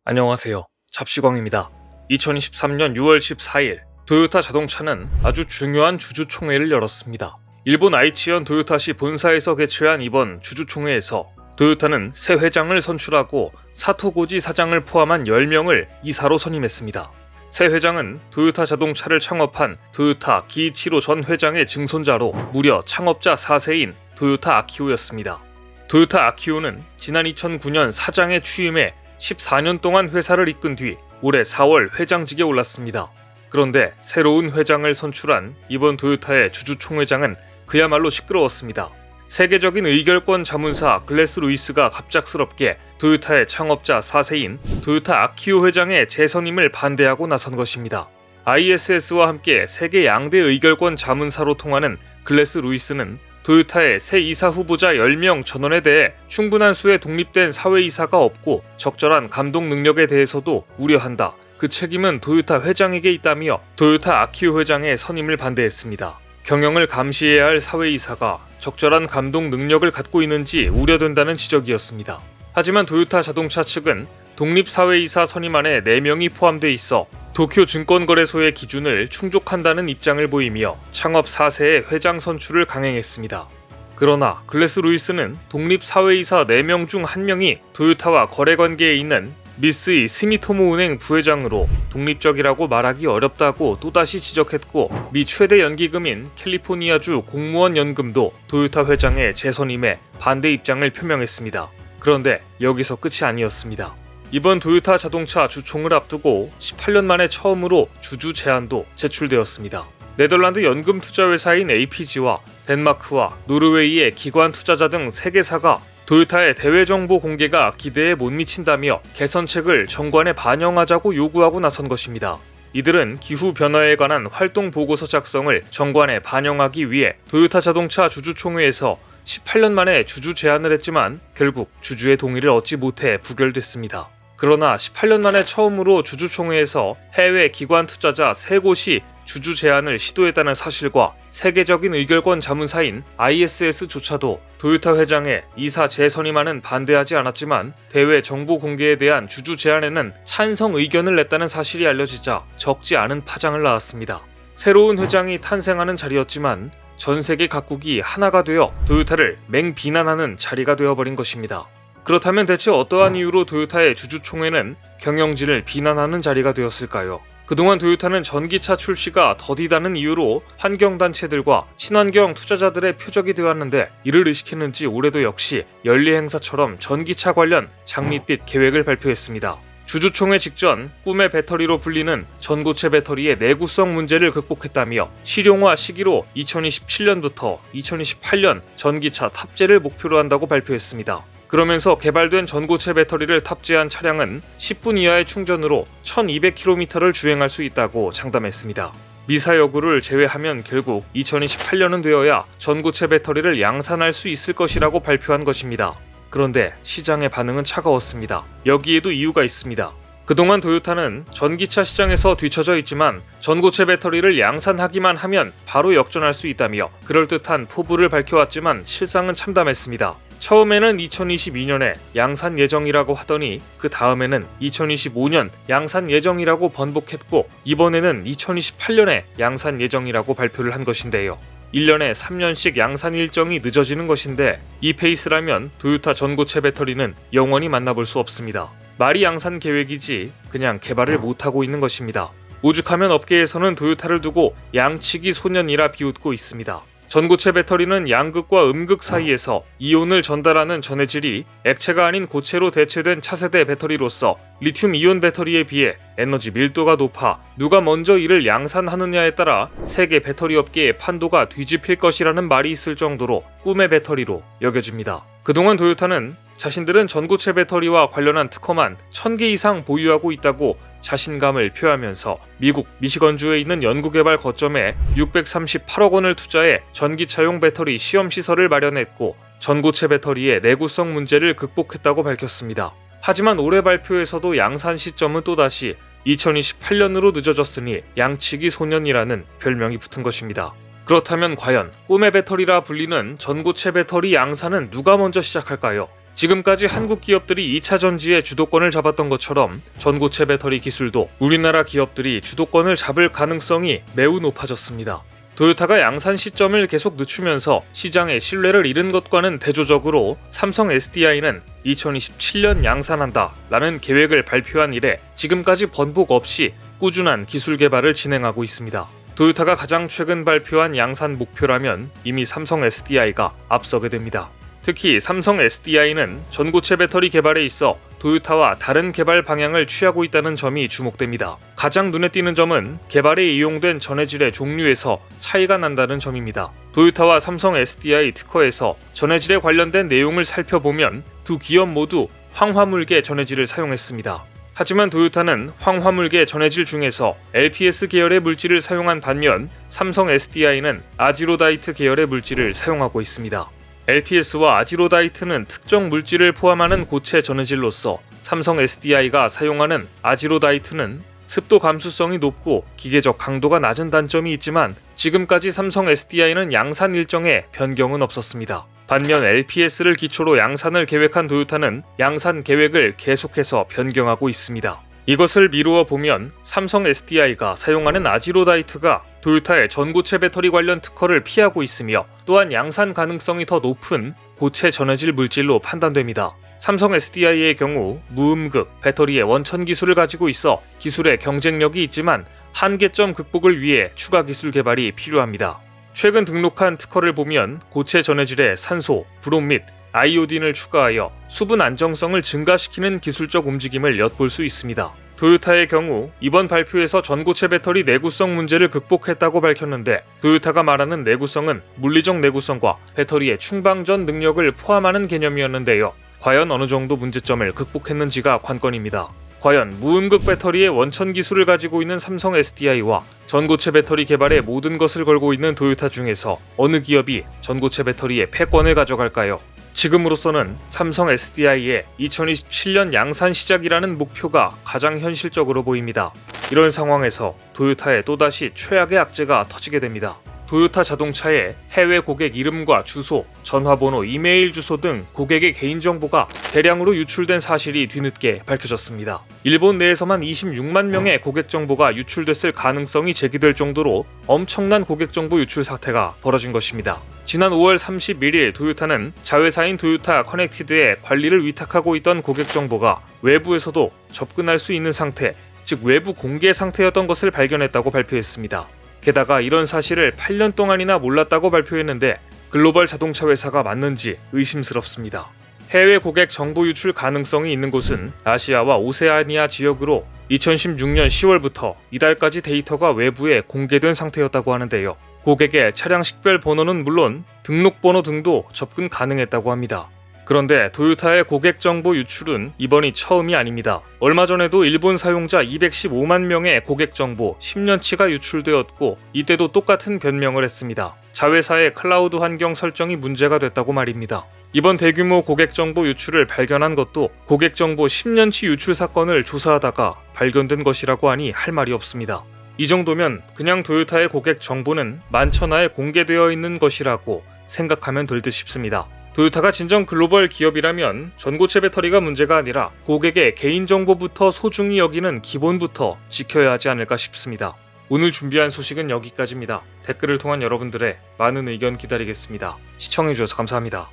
안녕하세요. 잡시광입니다. 2023년 6월 14일 도요타 자동차는 아주 중요한 주주총회를 열었습니다. 일본 아이치현 도요타시 본사에서 개최한 이번 주주총회에서 도요타는 새 회장을 선출하고 사토고지 사장을 포함한 10명을 이사로 선임했습니다. 새 회장은 도요타 자동차를 창업한 도요타 기이치로 전 회장의 증손자로 무려 창업자 4세인 도요타 아키오였습니다. 도요타 아키오는 지난 2009년 사장에 취임해 14년 동안 회사를 이끈 뒤 올해 4월 회장직에 올랐습니다. 그런데 새로운 회장을 선출한 이번 도요타의 주주총회장은 그야말로 시끄러웠습니다. 세계적인 의결권 자문사 글래스 루이스가 갑작스럽게 도요타의 창업자 4세인 도요타 아키오 회장의 재선임을 반대하고 나선 것입니다. ISS와 함께 세계 양대 의결권 자문사로 통하는 글래스 루이스는 도요타의 새 이사 후보자 10명 전원에 대해 충분한 수의 독립된 사회이사가 없고 적절한 감독 능력에 대해서도 우려한다. 그 책임은 도요타 회장에게 있다며 도요타 아키오 회장의 선임을 반대했습니다. 경영을 감시해야 할 사회이사가 적절한 감독 능력을 갖고 있는지 우려된다는 지적이었습니다. 하지만 도요타 자동차 측은 독립사회이사 선임안에 4명이 포함돼 있어 도쿄증권거래소의 기준을 충족한다는 입장을 보이며 창업 4세의 회장 선출을 강행했습니다. 그러나 글래스 루이스는 독립사회이사 4명 중 1명이 도요타와 거래관계에 있는 미쓰이 스미토모 은행 부회장으로 독립적이라고 말하기 어렵다고 또다시 지적했고, 미 최대 연기금인 캘리포니아주 공무원 연금도 도요타 회장의 재선임에 반대 입장을 표명했습니다. 그런데 여기서 끝이 아니었습니다. 이번 도요타 자동차 주총을 앞두고 18년 만에 처음으로 주주 제안도 제출되었습니다. 네덜란드 연금 투자 회사인 APG와 덴마크와 노르웨이의 기관 투자자 등 3개사가 도요타의 대외 정보 공개가 기대에 못 미친다며 개선책을 정관에 반영하자고 요구하고 나선 것입니다. 이들은 기후 변화에 관한 활동 보고서 작성을 정관에 반영하기 위해 도요타 자동차 주주총회에서 18년 만에 주주 제안을 했지만 결국 주주의 동의를 얻지 못해 부결됐습니다. 그러나 18년 만에 처음으로 주주총회에서 해외 기관 투자자 3곳이 주주 제안을 시도했다는 사실과 세계적인 의결권 자문사인 ISS조차도 도요타 회장의 이사 재선임안은 반대하지 않았지만 대외 정보 공개에 대한 주주 제안에는 찬성 의견을 냈다는 사실이 알려지자 적지 않은 파장을 낳았습니다. 새로운 회장이 탄생하는 자리였지만 전 세계 각국이 하나가 되어 도요타를 맹비난하는 자리가 되어버린 것입니다. 그렇다면 대체 어떠한 이유로 도요타의 주주총회는 경영진을 비난하는 자리가 되었을까요? 그동안 도요타는 전기차 출시가 더디다는 이유로 환경단체들과 친환경 투자자들의 표적이 되었는데, 이를 의식했는지 올해도 역시 연리 행사처럼 전기차 관련 장밋빛 계획을 발표했습니다. 주주총회 직전 꿈의 배터리로 불리는 전고체 배터리의 내구성 문제를 극복했다며 실용화 시기로 2027년부터 2028년 전기차 탑재를 목표로 한다고 발표했습니다. 그러면서 개발된 전고체 배터리를 탑재한 차량은 10분 이하의 충전으로 1200km를 주행할 수 있다고 장담했습니다. 미사 여구를 제외하면 결국 2028년은 되어야 전고체 배터리를 양산할 수 있을 것이라고 발표한 것입니다. 그런데 시장의 반응은 차가웠습니다. 여기에도 이유가 있습니다. 그동안 도요타는 전기차 시장에서 뒤처져 있지만 전고체 배터리를 양산하기만 하면 바로 역전할 수 있다며 그럴듯한 포부를 밝혀왔지만 실상은 참담했습니다. 처음에는 2022년에 양산 예정이라고 하더니 그 다음에는 2025년 양산 예정이라고 번복했고, 이번에는 2028년에 양산 예정이라고 발표를 한 것인데요. 1년에 3년씩 양산 일정이 늦어지는 것인데 이 페이스라면 도요타 전고체 배터리는 영원히 만나볼 수 없습니다. 말이 양산 계획이지 그냥 개발을 못하고 있는 것입니다. 오죽하면 업계에서는 도요타를 두고 양치기 소년이라 비웃고 있습니다. 전고체 배터리는 양극과 음극 사이에서 이온을 전달하는 전해질이 액체가 아닌 고체로 대체된 차세대 배터리로서 리튬 이온 배터리에 비해 에너지 밀도가 높아 누가 먼저 이를 양산하느냐에 따라 세계 배터리 업계의 판도가 뒤집힐 것이라는 말이 있을 정도로 꿈의 배터리로 여겨집니다. 그동안 도요타는 자신들은 전고체 배터리와 관련한 특허만 1000개 이상 보유하고 있다고 자신감을 표하면서 미국 미시건주에 있는 연구개발 거점에 638억 원을 투자해 전기차용 배터리 시험시설을 마련했고 전고체 배터리의 내구성 문제를 극복했다고 밝혔습니다. 하지만 올해 발표에서도 양산 시점은 또다시 2028년으로 늦어졌으니 양치기 소년이라는 별명이 붙은 것입니다. 그렇다면 과연 꿈의 배터리라 불리는 전고체 배터리 양산은 누가 먼저 시작할까요? 지금까지 한국 기업들이 2차 전지의 주도권을 잡았던 것처럼 전고체 배터리 기술도 우리나라 기업들이 주도권을 잡을 가능성이 매우 높아졌습니다. 도요타가 양산 시점을 계속 늦추면서 시장의 신뢰를 잃은 것과는 대조적으로 삼성 SDI는 2027년 양산한다 라는 계획을 발표한 이래 지금까지 번복 없이 꾸준한 기술 개발을 진행하고 있습니다. 도요타가 가장 최근 발표한 양산 목표라면 이미 삼성 SDI가 앞서게 됩니다. 특히 삼성 SDI는 전고체 배터리 개발에 있어 도요타와 다른 개발 방향을 취하고 있다는 점이 주목됩니다. 가장 눈에 띄는 점은 개발에 이용된 전해질의 종류에서 차이가 난다는 점입니다. 도요타와 삼성 SDI 특허에서 전해질에 관련된 내용을 살펴보면 두 기업 모두 황화물계 전해질을 사용했습니다. 하지만 도요타는 황화물계 전해질 중에서 LPS 계열의 물질을 사용한 반면 삼성 SDI는 아지로다이트 계열의 물질을 사용하고 있습니다. LPS와 아지로다이트는 특정 물질을 포함하는 고체 전해질로서 삼성 SDI가 사용하는 아지로다이트는 습도 감수성이 높고 기계적 강도가 낮은 단점이 있지만 지금까지 삼성 SDI는 양산 일정에 변경은 없었습니다. 반면 LPS를 기초로 양산을 계획한 도요타는 양산 계획을 계속해서 변경하고 있습니다. 이것을 미루어 보면 삼성 SDI가 사용하는 아지로다이트가 도요타의 전고체 배터리 관련 특허를 피하고 있으며 또한 양산 가능성이 더 높은 고체 전해질 물질로 판단됩니다. 삼성 SDI의 경우 무음극 배터리의 원천 기술을 가지고 있어 기술의 경쟁력이 있지만 한계점 극복을 위해 추가 기술 개발이 필요합니다. 최근 등록한 특허를 보면 고체 전해질에 산소, 브롬 및 아이오딘을 추가하여 수분 안정성을 증가시키는 기술적 움직임을 엿볼 수 있습니다. 도요타의 경우 이번 발표에서 전고체 배터리 내구성 문제를 극복했다고 밝혔는데 도요타가 말하는 내구성은 물리적 내구성과 배터리의 충방전 능력을 포함하는 개념이었는데요. 과연 어느 정도 문제점을 극복했는지가 관건입니다. 과연 무음극 배터리의 원천 기술을 가지고 있는 삼성 SDI와 전고체 배터리 개발에 모든 것을 걸고 있는 도요타 중에서 어느 기업이 전고체 배터리의 패권을 가져갈까요? 지금으로서는 삼성 SDI의 2027년 양산 시작이라는 목표가 가장 현실적으로 보입니다. 이런 상황에서 도요타의 또다시 최악의 악재가 터지게 됩니다. 도요타 자동차의 해외 고객 이름과 주소, 전화번호, 이메일 주소 등 고객의 개인정보가 대량으로 유출된 사실이 뒤늦게 밝혀졌습니다. 일본 내에서만 26만 명의 고객 정보가 유출됐을 가능성이 제기될 정도로 엄청난 고객 정보 유출 사태가 벌어진 것입니다. 지난 5월 31일 도요타는 자회사인 도요타 커넥티드에 관리를 위탁하고 있던 고객 정보가 외부에서도 접근할 수 있는 상태, 즉 외부 공개 상태였던 것을 발견했다고 발표했습니다. 게다가 이런 사실을 8년 동안이나 몰랐다고 발표했는데 글로벌 자동차 회사가 맞는지 의심스럽습니다. 해외 고객 정보 유출 가능성이 있는 곳은 아시아와 오세아니아 지역으로 2016년 10월부터 이달까지 데이터가 외부에 공개된 상태였다고 하는데요. 고객의 차량 식별 번호는 물론 등록번호 등도 접근 가능했다고 합니다. 그런데 도요타의 고객 정보 유출은 이번이 처음이 아닙니다. 얼마 전에도 일본 사용자 215만 명의 고객 정보 10년치가 유출되었고 이때도 똑같은 변명을 했습니다. 자회사의 클라우드 환경 설정이 문제가 됐다고 말입니다. 이번 대규모 고객 정보 유출을 발견한 것도 고객 정보 10년치 유출 사건을 조사하다가 발견된 것이라고 하니 할 말이 없습니다. 이 정도면 그냥 도요타의 고객 정보는 만천하에 공개되어 있는 것이라고 생각하면 될 듯 싶습니다. 도요타가 진정 글로벌 기업이라면 전고체 배터리가 문제가 아니라 고객의 개인정보부터 소중히 여기는 기본부터 지켜야 하지 않을까 싶습니다. 오늘 준비한 소식은 여기까지입니다. 댓글을 통한 여러분들의 많은 의견 기다리겠습니다. 시청해주셔서 감사합니다.